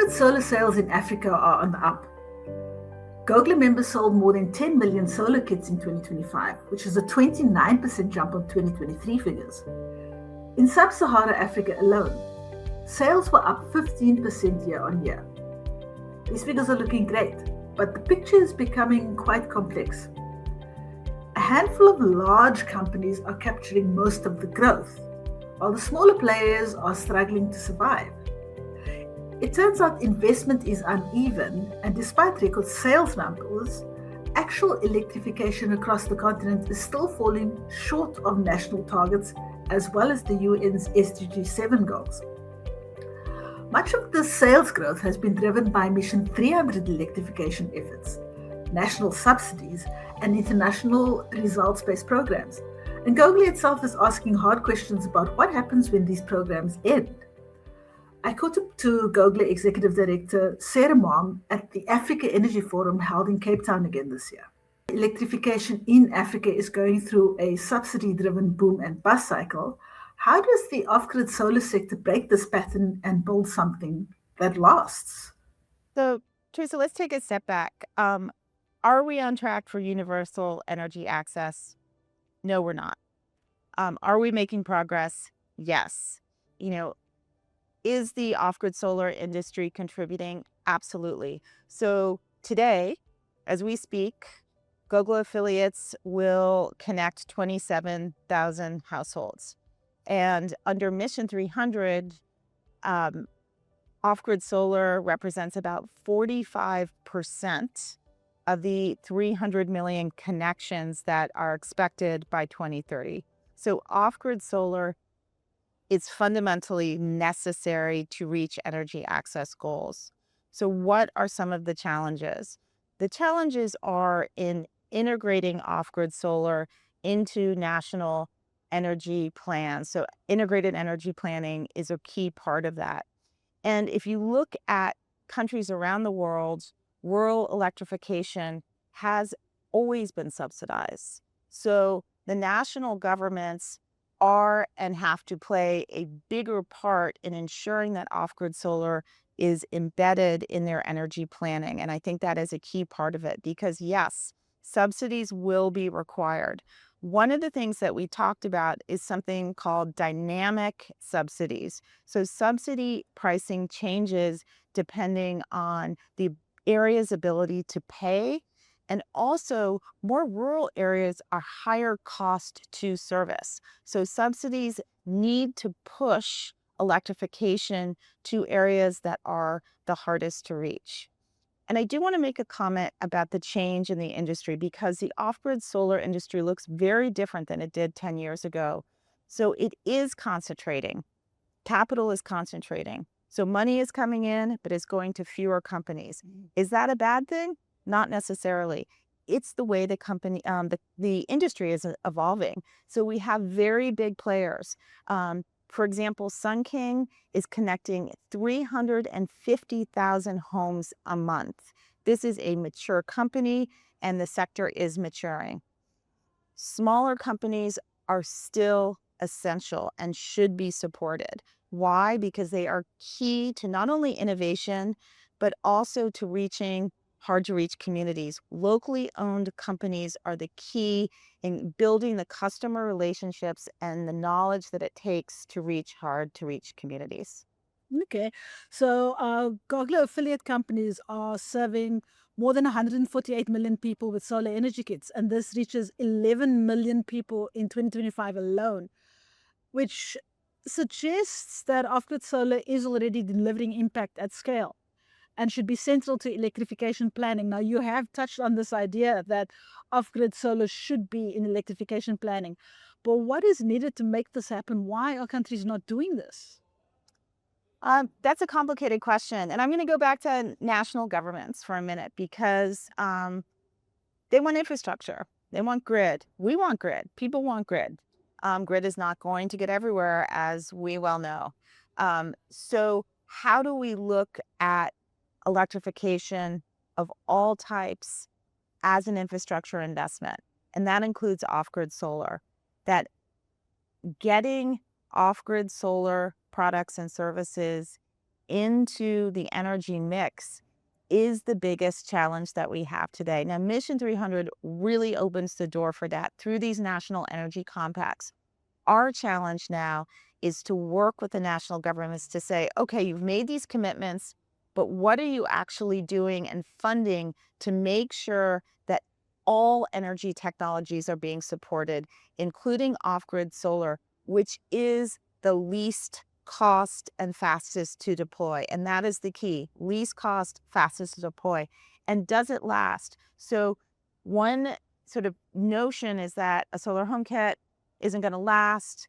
Off-grid solar sales in Africa are on the up. GOGLA members sold more than 10 million solar kits in 2025, which is a 29% jump on 2023 figures. In Sub-Saharan Africa alone, sales were up 15% year on year. These figures are looking great, but the picture is becoming quite complex. A handful of large companies are capturing most of the growth, while the smaller players are struggling to survive. It turns out investment is uneven, and despite record sales numbers, actual electrification across the continent is still falling short of national targets as well as the UN's SDG 7 goals. Much of the sales growth has been driven by Mission 300 electrification efforts, national subsidies, and international results-based programs. And GOGLA itself is asking hard questions about what happens when these programs end. I caught up to GOGLA Executive Director Sarah Malm at the Africa Energy Forum held in Cape Town again this year. Electrification in Africa is going through a subsidy-driven boom and bust cycle. How does the off-grid solar sector break this pattern and build something that lasts? So, Teresa, let's take a step back. Are we on track for universal energy access? No, we're not. Are we making progress? Yes. Is the off-grid solar industry contributing? Absolutely. So today, as we speak, GOGLA affiliates will connect 27,000 households. And under Mission 300, off-grid solar represents about 45% of the 300 million connections that are expected by 2030. So off-grid solar is fundamentally necessary to reach energy access goals. So what are some of the challenges? The challenges are in integrating off-grid solar into national energy plans. So integrated energy planning is a key part of that. And if you look at countries around the world, rural electrification has always been subsidized. So the national governments are and have to play a bigger part in ensuring that off-grid solar is embedded in their energy planning. And I think that is a key part of it because yes, subsidies will be required. One of the things that we talked about is something called dynamic subsidies. So subsidy pricing changes depending on the area's ability to pay. And also, more rural areas are higher cost to service. So subsidies need to push electrification to areas that are the hardest to reach. And I do want to make a comment about the change in the industry because the off-grid solar industry looks very different than it did 10 years ago. So it is concentrating. Capital is concentrating. So money is coming in, but it's going to fewer companies. Is that a bad thing? Not necessarily. It's the way the industry is evolving. So we have very big players. For example, Sun King is connecting 350,000 homes a month. This is a mature company and the sector is maturing. Smaller companies are still essential and should be supported. Why? Because they are key to not only innovation, but also to reaching hard-to-reach communities. Locally owned companies are the key in building the customer relationships and the knowledge that it takes to reach hard-to-reach communities. Okay, so GOGLA affiliate companies are serving more than 148 million people with solar energy kits, and this reaches 11 million people in 2025 alone, which suggests that off-grid solar is already delivering impact at scale and should be central to electrification planning. Now, you have touched on this idea that off-grid solar should be in electrification planning. But what is needed to make this happen? Why are countries not doing this? That's a complicated question. And I'm going to go back to national governments for a minute because they want infrastructure. They want grid. We want grid. People want grid. Grid is not going to get everywhere, as we well know. So how do we look at electrification of all types as an infrastructure investment? And that includes off-grid solar. That getting off-grid solar products and services into the energy mix is the biggest challenge that we have today. Now, Mission 300 really opens the door for that through these national energy compacts. Our challenge now is to work with the national governments to say, okay, you've made these commitments, but what are you actually doing and funding to make sure that all energy technologies are being supported, including off-grid solar, which is the least cost and fastest to deploy. And that is the key, least cost, fastest to deploy. And does it last? So one sort of notion is that a solar home kit isn't going to last.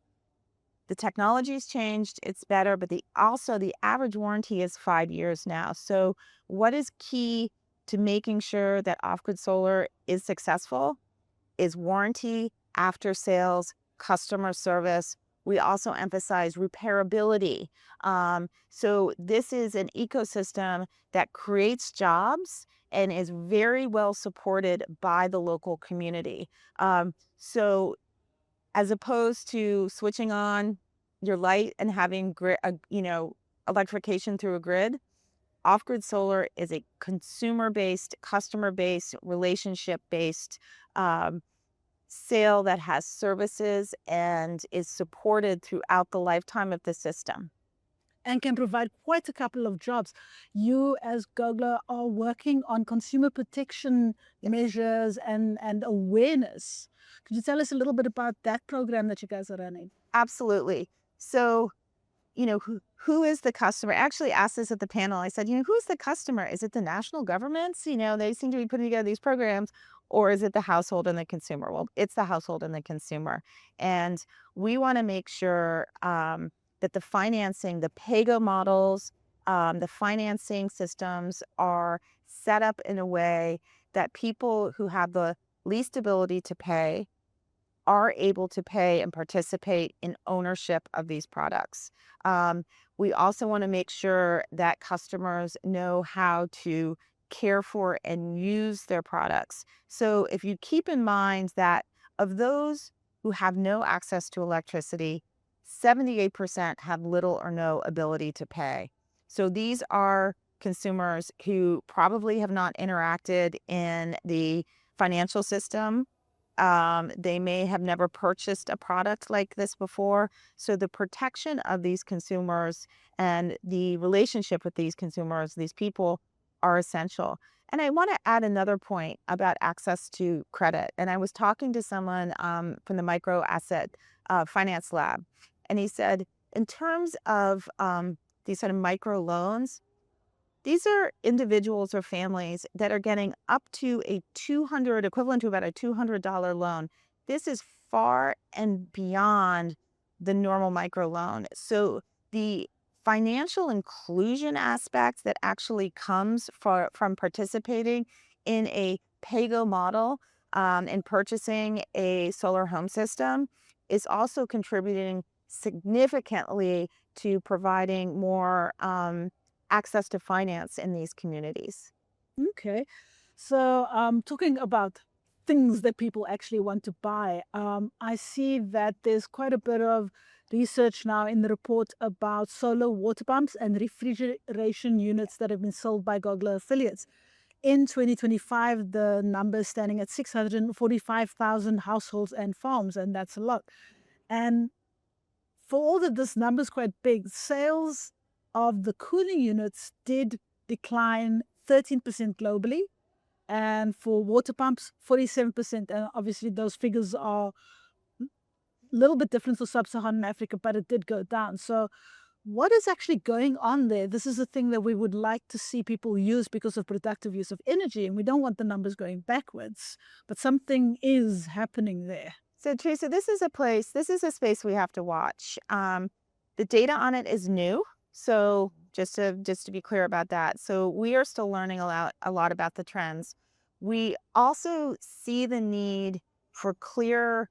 The technology's changed, it's better, but also the average warranty is 5 years now. So what is key to making sure that off-grid solar is successful is warranty, after sales, customer service. We also emphasize repairability. So this is an ecosystem that creates jobs and is very well supported by the local community. So as opposed to switching on your light and having electrification through a grid, off-grid solar is a consumer-based, customer-based, relationship-based sale that has services and is supported throughout the lifetime of the system. And can provide quite a couple of jobs. You, as GOGLA, are working on consumer protection measures and awareness. Could you tell us a little bit about that program that you guys are running? Absolutely. So, who is the customer? I actually asked this at the panel. I said, who's the customer? Is it the national governments? They seem to be putting together these programs, or is it the household and the consumer? Well, it's the household and the consumer. And we want to make sure that the financing, the PAYGO models, the financing systems are set up in a way that people who have the least ability to pay are able to pay and participate in ownership of these products. We also want to make sure that customers know how to care for and use their products. So if you keep in mind that of those who have no access to electricity, 78% have little or no ability to pay. So these are consumers who probably have not interacted in the financial system. They may have never purchased a product like this before. So the protection of these consumers and the relationship with these consumers, these people, are essential. And I want to add another point about access to credit. And I was talking to someone from the Micro Asset Finance Lab, and he said, in terms of these sort of micro loans, these are individuals or families that are getting up to equivalent to about a $200 loan. This is far and beyond the normal micro loan. So the financial inclusion aspect that actually comes from participating in a PAYGO model and purchasing a solar home system is also contributing significantly to providing more access to finance in these communities. Okay. So talking about things that people actually want to buy, I see that there's quite a bit of research now in the report about solar water pumps and refrigeration units that have been sold by GOGLA affiliates. In 2025, the number is standing at 645,000 households and farms, and that's a lot. And for all that this number is quite big, sales of the cooling units did decline 13% globally. And for water pumps, 47%. And obviously those figures are a little bit different for Sub-Saharan Africa, but it did go down. So what is actually going on there? This is a thing that we would like to see people use because of productive use of energy. And we don't want the numbers going backwards, but something is happening there. So Teresa, this is a space we have to watch. The data on it is new. So just to be clear about that. So we are still learning a lot about the trends. We also see the need for clear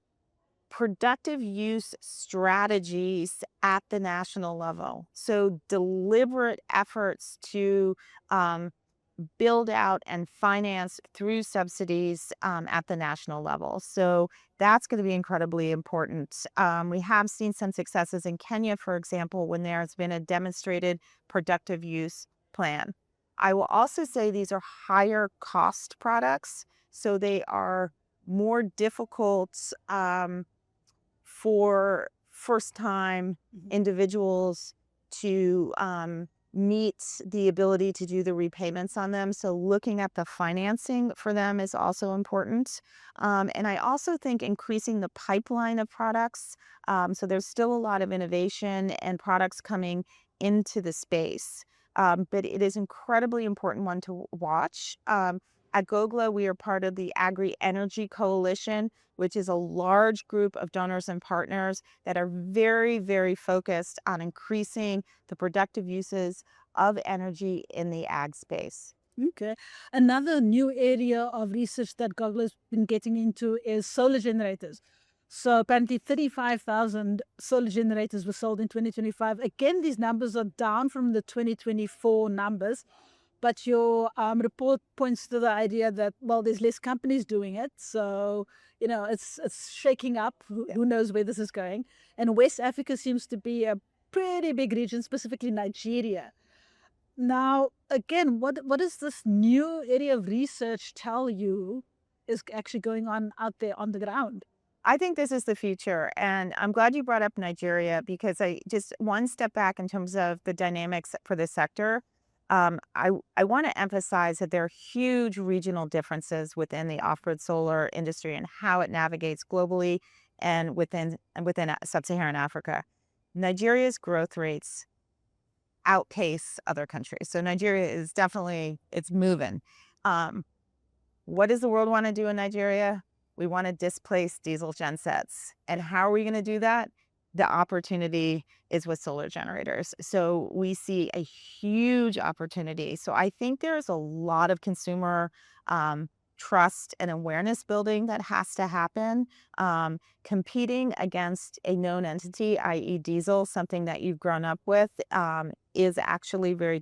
productive use strategies at the national level. So deliberate efforts to build out and finance through subsidies at the national level. So that's going to be incredibly important. We have seen some successes in Kenya, for example, when there's been a demonstrated productive use plan. I will also say these are higher cost products, so they are more difficult for first time individuals to meet the ability to do the repayments on them. So looking at the financing for them is also important. And I also think increasing the pipeline of products. So there's still a lot of innovation and products coming into the space. But it is incredibly important one to watch. At GOGLA, we are part of the Agri-Energy Coalition, which is a large group of donors and partners that are very, very focused on increasing the productive uses of energy in the ag space. Okay. Another new area of research that GOGLA has been getting into is solar generators. So apparently 35,000 solar generators were sold in 2025. Again, these numbers are down from the 2024 numbers. But your report points to the idea that, well, there's less companies doing it. So, it's shaking up. Who knows where this is going? And West Africa seems to be a pretty big region, specifically Nigeria. Now, again, what does this new area of research tell you is actually going on out there on the ground? I think this is the future. And I'm glad you brought up Nigeria because I just one step back in terms of the dynamics for the sector. I want to emphasize that there are huge regional differences within the off-grid solar industry and how it navigates globally and within Sub-Saharan Africa. Nigeria's growth rates outpace other countries. So Nigeria is definitely, it's moving. What does the world want to do in Nigeria? We want to displace diesel gensets. And how are we going to do that? The opportunity is with solar generators. So we see a huge opportunity. So I think there's a lot of consumer trust and awareness building that has to happen. Competing against a known entity, i.e. diesel, something that you've grown up with, is actually very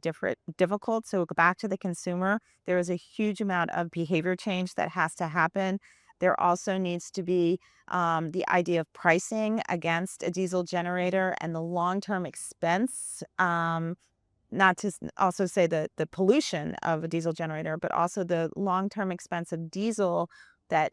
difficult. So back to the consumer, there is a huge amount of behavior change that has to happen. There also needs to be the idea of pricing against a diesel generator and the long-term expense, not to also say the pollution of a diesel generator, but also the long-term expense of diesel that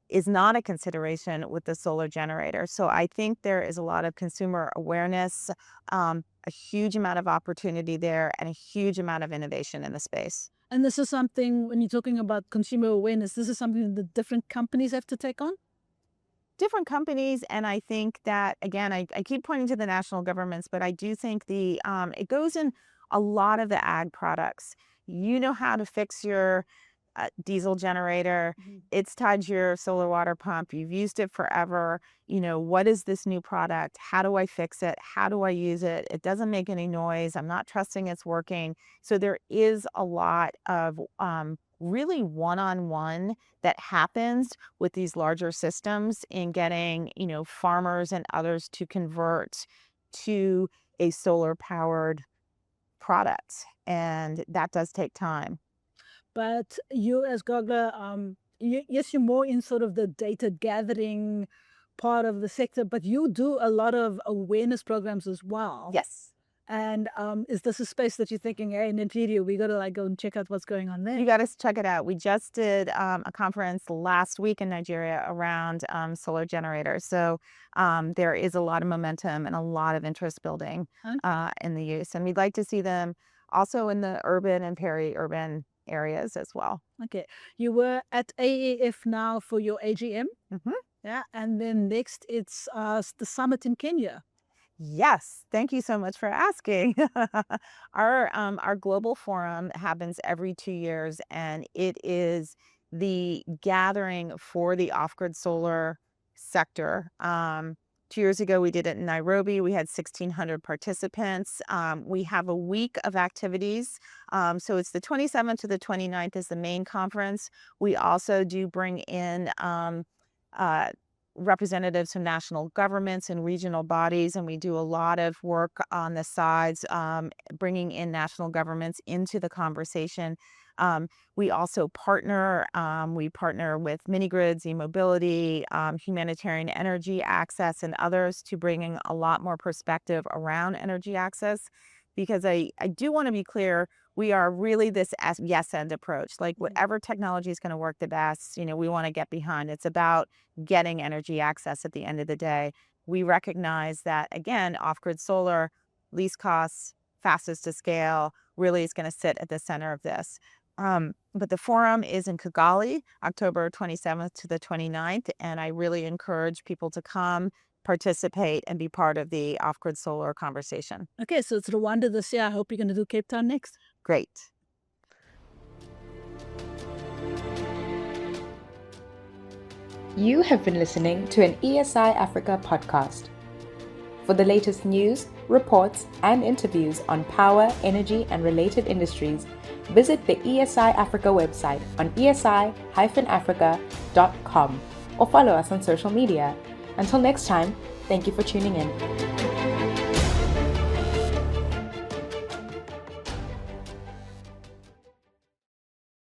is not a consideration with the solar generator. So I think there is a lot of consumer awareness, a huge amount of opportunity there, and a huge amount of innovation in the space. And this is something, when you're talking about consumer awareness, this is something that different companies have to take on? Different companies, and I think that, again, I keep pointing to the national governments, but I do think it goes in a lot of the ag products. You know how to fix your diesel generator. It's tied to your solar water pump. You've used it forever. What is this new product? How do I fix it? How do I use it? It doesn't make any noise. I'm not trusting it's working. So there is a lot of really one-on-one that happens with these larger systems in getting, farmers and others to convert to a solar powered product. And that does take time. But you as GOGLA, yes, you're more in sort of the data gathering part of the sector, but you do a lot of awareness programs as well. Yes. And is this a space that you're thinking, hey, in Nigeria, we got to go and check out what's going on there? You got to check it out. We just did a conference last week in Nigeria around solar generators. So there is a lot of momentum and a lot of interest building in the use. And we'd like to see them also in the urban and peri-urban areas as well. Okay. You were at AEF now for your AGM. Yeah. And then next it's the summit in Kenya. Yes, thank you so much for asking. Our global forum happens every 2 years, and it is the gathering for the off-grid solar sector. 2 years ago, we did it in Nairobi. We had 1,600 participants. We have a week of activities. So it's the 27th to the 29th is the main conference. We also do bring in representatives from national governments and regional bodies, and we do a lot of work on the sides, bringing in national governments into the conversation. We also partner. We partner with mini grids, e-mobility, humanitarian energy access, and others to bringing a lot more perspective around energy access. Because I do want to be clear, we are really this yes and approach. Like whatever technology is going to work the best, we want to get behind. It's about getting energy access at the end of the day. We recognize that, again, off-grid solar, least costs, fastest to scale, really is going to sit at the center of this. But the forum is in Kigali, October 27th to the 29th, and I really encourage people to come, participate, and be part of the off-grid solar conversation. Okay, so it's Rwanda this year. I hope you're going to do Cape Town next. Great. You have been listening to an ESI Africa podcast. For the latest news, reports, and interviews on power, energy, and related industries, visit the ESI Africa website on esi-africa.com or follow us on social media. Until next time, thank you for tuning in.